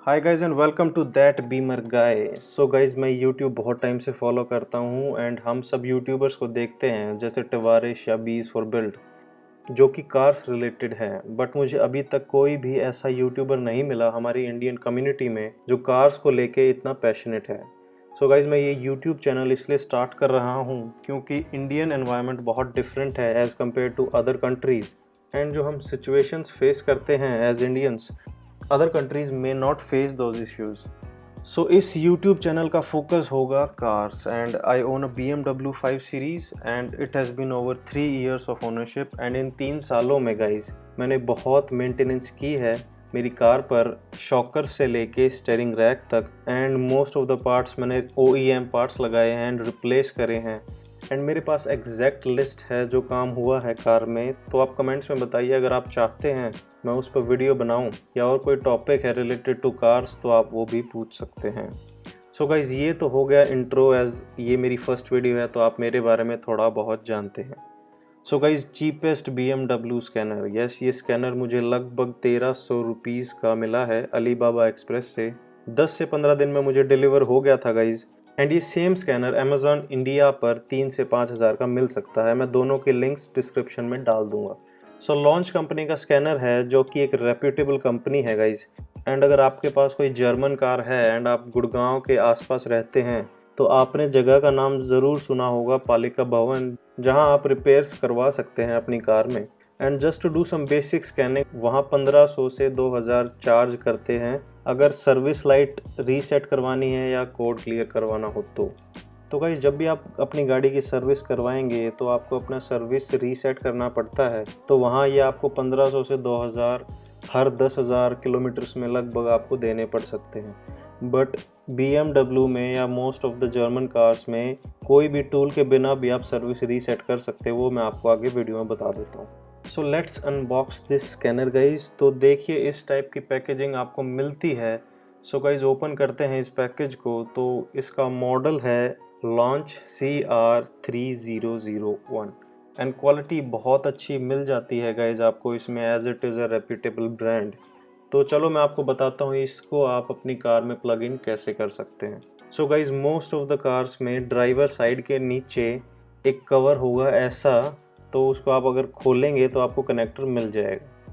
Hi guys and welcome to that beemer guy. So guys मैं YouTube बहुत time से follow करता हूँ एंड हम सब यूट्यूबर्स को देखते हैं जैसे टवारिश या बीज फॉर बिल्ड जो कि कार्स रिलेटेड है। बट मुझे अभी तक कोई भी ऐसा यूट्यूबर नहीं मिला हमारी इंडियन कम्युनिटी में जो कार्स को लेके इतना पैशनेट है। सो गाइज मैं ये यूट्यूब चैनल इसलिए स्टार्ट कर रहा हूँ क्योंकि इंडियन एनवायरनमेंट बहुत डिफरेंट है as compare to other countries and जो हम सिचुएशंस फेस करते हैं एज इंडियंस अदर कंट्रीज में not face those issues. So इस YouTube चैनल का फोकस होगा cars and I own a BMW 5 series and it has been over 3 years of ownership and in 3 सालों में guys मैंने बहुत मेंटेनेंस की है मेरी कार पर, शॉकर से लेके स्टीयरिंग रैक तक and most of the parts मैंने OEM पार्ट्स लगाए हैं एंड रिप्लेस करे हैं एंड मेरे पास एग्जैक्ट लिस्ट है जो काम हुआ है कार में। तो आप कमेंट्स में बताइए अगर आप चाहते हैं मैं उस पर वीडियो बनाऊं या और कोई टॉपिक है रिलेटेड टू कार्स तो आप वो भी पूछ सकते हैं। सो गाइज ये तो हो गया इंट्रो, एज ये मेरी फर्स्ट वीडियो है तो आप मेरे बारे में थोड़ा बहुत जानते हैं। So guys cheapest BMW scanner, yes ये स्कैनर मुझे लगभग 1300 रुपीज़ का मिला है अलीबाबा एक्सप्रेस से। 10 से 15 दिन में मुझे डिलीवर हो गया था गाइज। एंड ये सेम स्कैनर अमेज़ॉन इंडिया पर 3 से 5 हज़ार का मिल सकता है, मैं दोनों के लिंक्स डिस्क्रिप्शन में डाल दूंगा। सो लॉन्च कंपनी का स्कैनर है जो कि एक रेप्यूटेबल कंपनी है गाइज। एंड अगर आपके पास कोई जर्मन कार है एंड आप गुड़गांव के आसपास रहते हैं तो आपने जगह का नाम ज़रूर सुना होगा पालिका भवन, जहां आप रिपेयर्स करवा सकते हैं अपनी कार में। And just to do some basic scanning वहाँ 1500 से 2000 चार्ज करते हैं अगर सर्विस लाइट रीसेट करवानी है या कोड क्लियर करवाना हो तो गाइस जब भी आप अपनी गाड़ी की सर्विस करवाएंगे तो आपको अपना सर्विस रीसेट करना पड़ता है। तो वहाँ ये आपको 1500 से 2000 हर 10,000 किलोमीटर्स में लगभग आपको देने पड़ सकते हैं। बट BMW में या most of the German cars में कोई भी टूल के बिना भी आप सर्विस रीसेट कर सकते हैं, वो मैं आपको आगे वीडियो में बता देता हूँ। So let's unbox this scanner guys. तो देखिए इस टाइप की पैकेजिंग आपको मिलती है। सो गाइज ओपन करते हैं इस पैकेज को। तो इसका मॉडल है लॉन्च CR3001 एंड क्वालिटी बहुत अच्छी मिल जाती है गाइज आपको इसमें as it is a reputable brand. तो चलो मैं आपको बताता हूँ इसको आप अपनी कार में प्लग इन कैसे कर सकते हैं। So guys most of the cars में ड्राइवर साइड के नीचे एक कवर होगा ऐसा, तो उसको आप अगर खोलेंगे तो आपको कनेक्टर मिल जाएगा।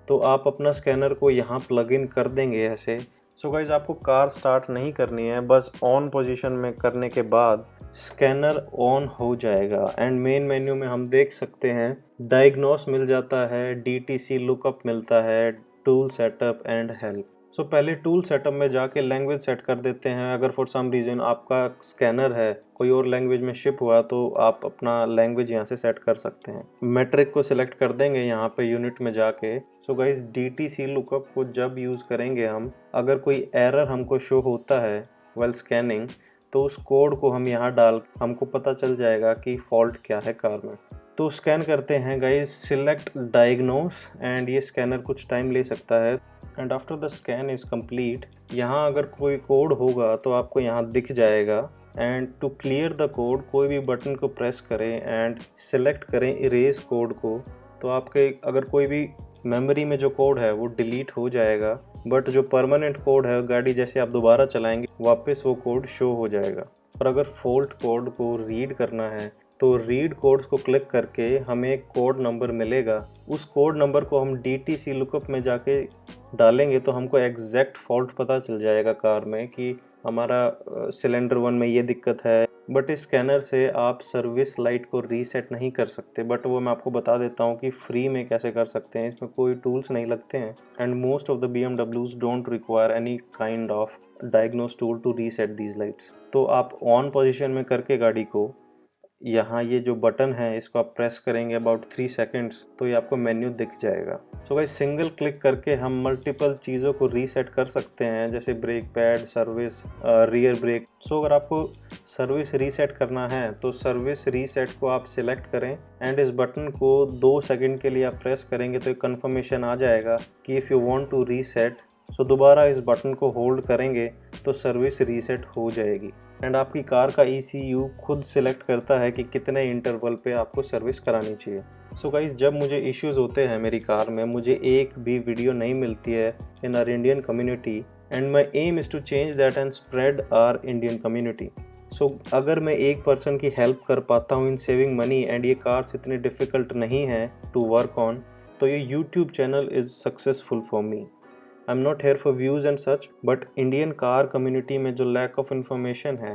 तो आप अपना स्कैनर को यहाँ प्लग इन कर देंगे ऐसे। सो गाइज आपको कार स्टार्ट नहीं करनी है, बस ऑन पोजीशन में करने के बाद स्कैनर ऑन हो जाएगा एंड मेन मेन्यू में हम देख सकते हैं डायग्नोस मिल जाता है, DTC लुकअप मिलता है, टूल सेटअप एंड हेल्प। सो पहले टूल सेटअप में जाके लैंग्वेज सेट कर देते हैं। अगर फॉर सम रीज़न आपका स्कैनर है कोई और लैंग्वेज में शिप हुआ तो आप अपना लैंग्वेज यहाँ से सेट कर सकते हैं। मैट्रिक को सिलेक्ट कर देंगे यहाँ पे यूनिट में जाके। सो गाइस DTC लुकअप को जब यूज़ करेंगे हम, अगर कोई एरर हमको शो होता है वेल स्कैनिंग तो उस कोड को हम यहाँ डाल हमको पता चल जाएगा कि फॉल्ट क्या है कार में। तो स्कैन करते हैं गाइस, सिलेक्ट डायग्नोस एंड ये स्कैनर कुछ टाइम ले सकता है। And after the scan is complete यहाँ अगर कोई कोड होगा तो आपको यहाँ दिख जाएगा। And to clear the code कोई भी बटन को प्रेस करें एंड सेलेक्ट करें इरेज कोड को, तो आपके अगर कोई भी मेमोरी में जो कोड है वो डिलीट हो जाएगा, बट जो परमानेंट कोड है गाड़ी जैसे आप दोबारा चलाएंगे वापस वो कोड शो हो जाएगा। और अगर फॉल्ट कोड को रीड करना है तो रीड कोड्स को क्लिक करके हमें एक कोड नंबर मिलेगा। उस कोड नंबर को हम DTC लुकअप में जाके डालेंगे तो हमको एग्जैक्ट फॉल्ट पता चल जाएगा कार में कि हमारा सिलेंडर 1 में ये दिक्कत है। बट इस स्कैनर से आप सर्विस लाइट को रीसेट नहीं कर सकते, बट वो मैं आपको बता देता हूँ कि फ्री में कैसे कर सकते हैं। इसमें कोई टूल्स नहीं लगते हैं and most of the BMWs don't require any kind of diagnose tool to reset these lights. तो आप ऑन पोजीशन में करके गाड़ी को यहाँ ये जो बटन है इसको आप प्रेस करेंगे अबाउट 3 सेकेंड्स तो ये आपको मेन्यू दिख जाएगा। सो गाइस सिंगल क्लिक करके हम मल्टीपल चीज़ों को रीसेट कर सकते हैं जैसे brake pad, service, rear brake. So अगर आपको सर्विस रीसेट करना है तो सर्विस रीसेट को आप सिलेक्ट करें एंड इस बटन को 2 सेकंड के लिए आप प्रेस करेंगे तो एक कन्फर्मेशन आ जाएगा कि if you want to reset. So दोबारा इस बटन को होल्ड करेंगे तो सर्विस रीसेट हो जाएगी। एंड आपकी कार का ECU खुद सिलेक्ट करता है कि कितने इंटरवल पे आपको सर्विस करानी चाहिए। सो गाइस, जब मुझे इश्यूज होते हैं मेरी कार में, मुझे एक भी वीडियो नहीं मिलती है in our Indian community, and my aim is to change that and spread our Indian community. So अगर मैं एक पर्सन की हेल्प कर पाता हूँ इन सेविंग मनी, एंड ये कार्स इतनी डिफ़िकल्ट नहीं है टू वर्क ऑन, तो ये YouTube channel is successful for me. I am not here for views and such, but Indian car community में जो लैक ऑफ इन्फॉर्मेशन है,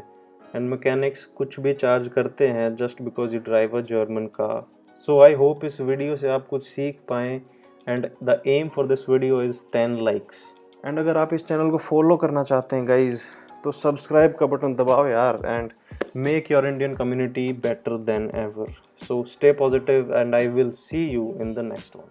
एंड मैकेनिक्स कुछ भी चार्ज करते हैं just because you drive a German car. So I hope इस video से आप कुछ सीख पाएँ, and the aim for this video is 10 likes. And अगर आप इस चैनल को फॉलो करना चाहते हैं गाइज, तो सब्सक्राइब का बटन दबाओ यार, and make your Indian community better than ever. So stay positive and I will see you in the next one.